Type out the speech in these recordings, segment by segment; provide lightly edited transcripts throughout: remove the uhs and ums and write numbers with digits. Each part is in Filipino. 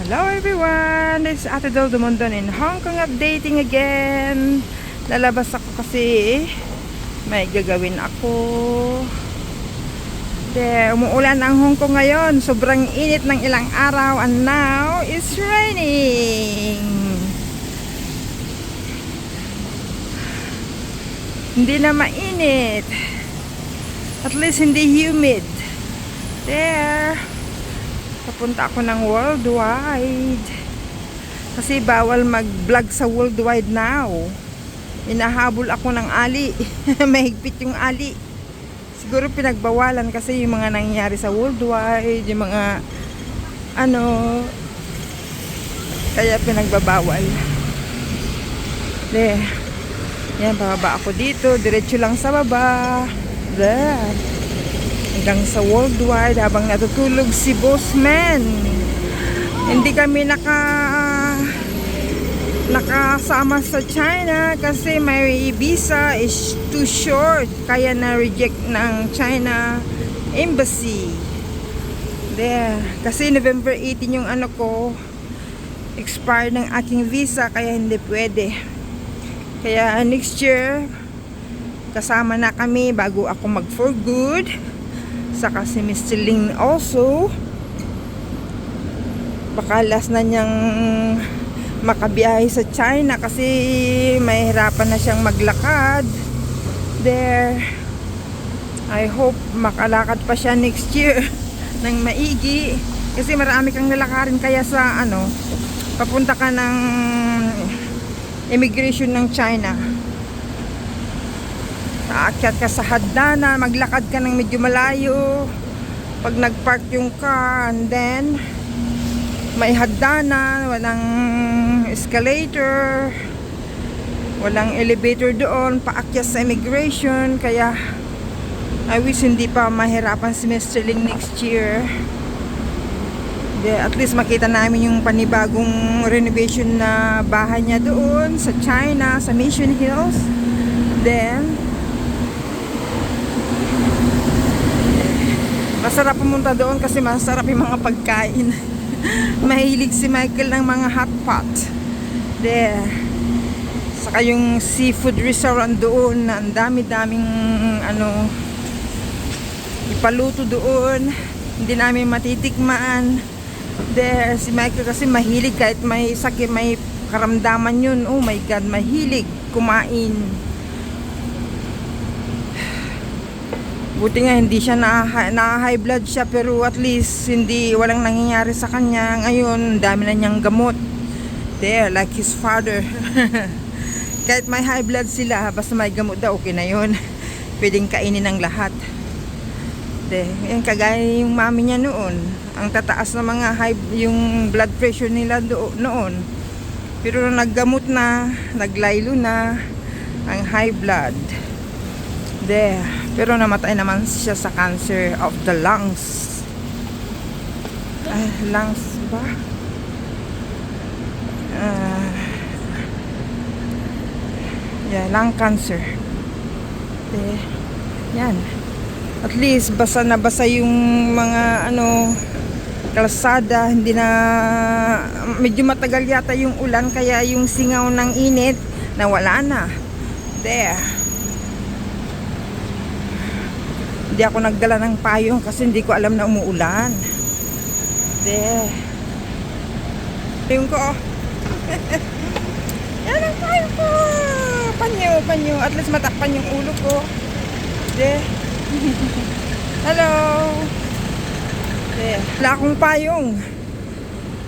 Hello everyone! This is Ate Del Dumondon in Hong Kong updating again. Lalabas ako kasi may gagawin ako. Umuulan ang Hong Kong ngayon. Sobrang init ng ilang araw and now it's raining. Hindi na mainit. At least hindi humid. Papunta ako ng worldwide. Kasi bawal mag-vlog sa worldwide now. Inahabol ako ng ali. Mahigpit yung ali. Siguro pinagbawalan kasi yung mga nangyayari sa worldwide, yung mga kaya pinagbabawal. Yan, bababa ako dito. Diretso lang sa baba. Hanggang sa worldwide habang natutulog si Bossman. Hindi kami nakasama sa China kasi may visa is too short, kaya na-reject ng China Embassy. Kasi November 18 yung expired ng aking visa, kaya hindi pwede. Kaya next year kasama na kami bago ako mag for good. Saka si Mr. Ling also, baka last na niyang makabiyahe sa China kasi mahirapan na siyang maglakad. I hope makalakad pa siya next year ng maigi, kasi marami kang nalakarin. Kaya sa papunta ka ng immigration ng China, aakyat ka sa hagdanan, maglakad ka ng medyo malayo. Pag nagpark yung car, and then may hagdanan, walang escalator, walang elevator doon paakyat sa immigration. Kaya I wish hindi pa mahirapan si Mr. Ling next year. At least makita namin yung panibagong renovation na bahay niya doon sa China, sa Mission Hills. Masarap pumunta doon kasi masarap yung mga pagkain. Mahilig si Michael ng mga hot pot. Saka yung seafood restaurant doon na ang dami-daming ipaluto doon. Hindi namin matitikmaan. Si Michael kasi mahilig, kahit may sakit, may karamdaman yun. Oh my God, mahilig kumain. Buti nga hindi siya na high blood siya, pero at least walang nangyayari sa kanya. Ngayon, dami na niyang gamot. Like his father. Kahit may high blood sila, basta may gamot daw, okay na yun. Pwedeng kainin ng lahat. Yan, kagaya yung mami niya noon. Ang tataas na mga yung blood pressure nila noon. Pero naggamot na, naglaylo na ang high blood. Pero namatay naman siya sa cancer of the lungs. Lungs ba? Lung cancer. Yan. At least basa na basa yung mga kalsada. Hindi na, medyo matagal yata yung ulan, kaya yung singaw ng init nawala na. Hindi ako nagdala ng payong kasi hindi ko alam na umuulan. Payong ko, yan ang payong ko. Panyo. At least matakpan yung ulo ko. Hello. Wala akong payong.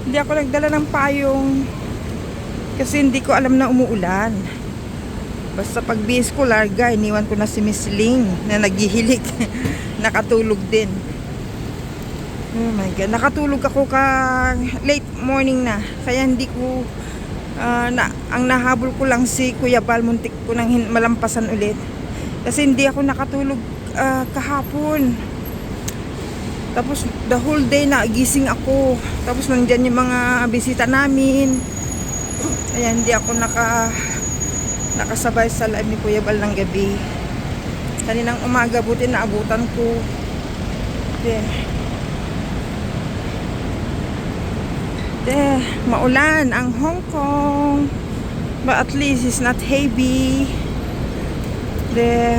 Hindi ako nagdala ng payong kasi hindi ko alam na umuulan. Basta pag bihis ko larga, iniwan ko na si Miss Ling na naghihilik. Nakatulog din. Oh my God, nakatulog ako late morning na. Kaya hindi ko ang nahabol ko lang si Kuya Bal, muntik ko nang malampasan ulit. Kasi hindi ako nakatulog kahapon. Tapos the whole day nagising ako. Tapos nandyan yung mga bisita namin. Kaya hindi ako nakasabay sa live ni Kuya Bal ng gabi. Kaninang umaga, buti naabutan ko. Maulan ang Hong Kong. But at least it's not heavy.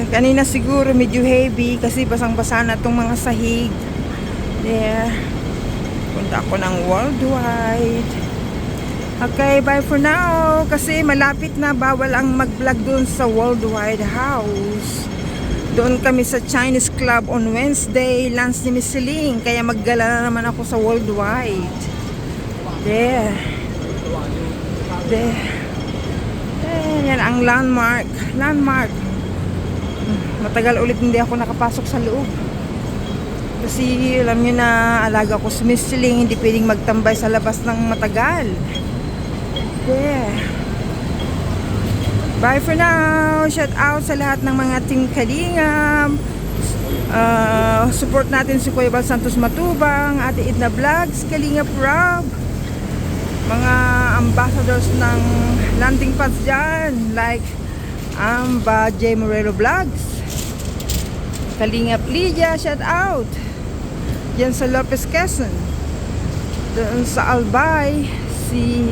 Kanina siguro medyo heavy kasi basang-basa na itong mga sahig. Punta ako ng Worldwide. Okay, bye for now. Kasi malapit na, bawal ang mag-vlog dun sa Worldwide House. Doon kami sa Chinese Club on Wednesday, lunch ni Miss Celine. Kaya maggala na naman ako sa Worldwide. Yan ang landmark. Matagal ulit hindi ako nakapasok sa loob. Kasi alam nyo na, alaga ko si Miss Celine, hindi pwedeng magtambay sa labas ng matagal. Bye for now. Shout out sa lahat ng mga Team Kalingap. Support natin si Kuya Bal Santos Matubang, Ate Edna Vlogs, Kalingap Rob, mga ambassadors ng landing pads dyan like Amba J. Morelo Vlogs, Kalingap Lydia, shout out dyan sa Lopez Quezon. Doon sa Albay si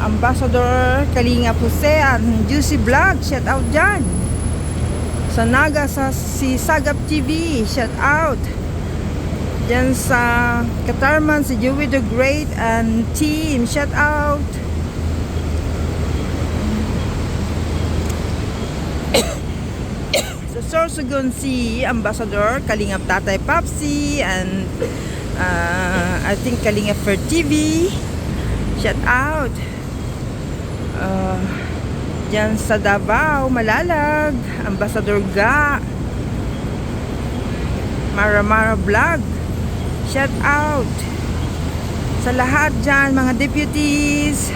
Ambassador Kalingap Husean, Juicy Vlog, shout out dyan. Sa Naga si Sagap TV, shout out. Diyan sa Katarman si Joey the Great and team, shout out. Sa Sorsogon si Ambassador Kalingap Tatay Papsi and I think Kalingap for TV, shout out. Diyan sa Davao, Malalag, Ambassador Ga, Mara Vlog, shout out. Sa lahat dyan, mga deputies,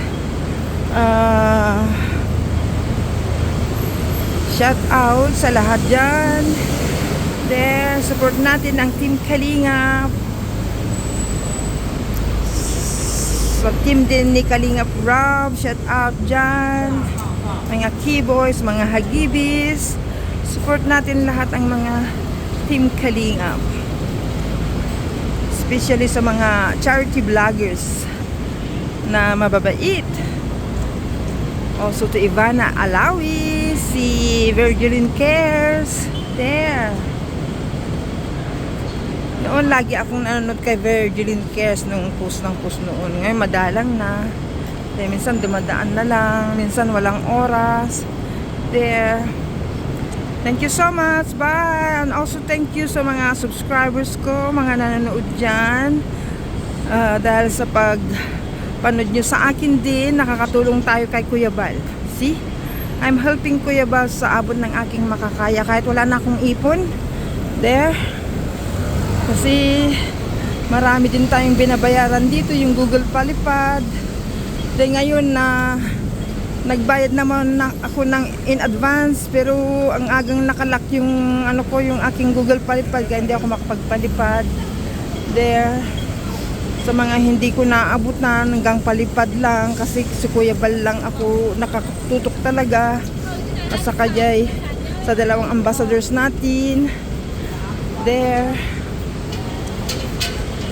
shout out sa lahat dyan. Support natin ang Team Kalingap. Sa team din ni Kalingap Rob, shout out dyan. Mga keyboys, mga hagibis, support natin lahat ang mga Team Kalingap, especially sa mga charity vloggers na mababait. Also to Ivana Alawi, si Virgilin Cares, noon lagi akong nanonood kay Virgilin Cares nung post noon. Ngayon madalang na. Minsan dumadaan na lang, minsan walang oras. Thank you so much. Bye. And also thank you sa mga subscribers ko, mga nanonood dyan. Dahil sa panood nyo sa akin din, nakakatulong tayo kay Kuya Bal. See? I'm helping Kuya Bal sa abot ng aking makakaya kahit wala na akong ipon. Kasi marami din tayong binabayaran dito, yung Google Palipad. Ngayon na nagbayad naman na ako ng in advance, pero ang agang nakalak yung yung aking Google Palipad, kaya hindi ako makapagpalipad. Sa mga hindi ko naabot na hanggang palipad lang kasi si Kuya Bal lang ako nakatutok talaga. At saka sa dalawang ambassadors natin.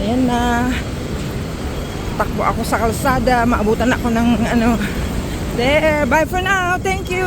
Ayan na. Takbo ako sa kalsada, maabutan ako ng bye for now, thank you.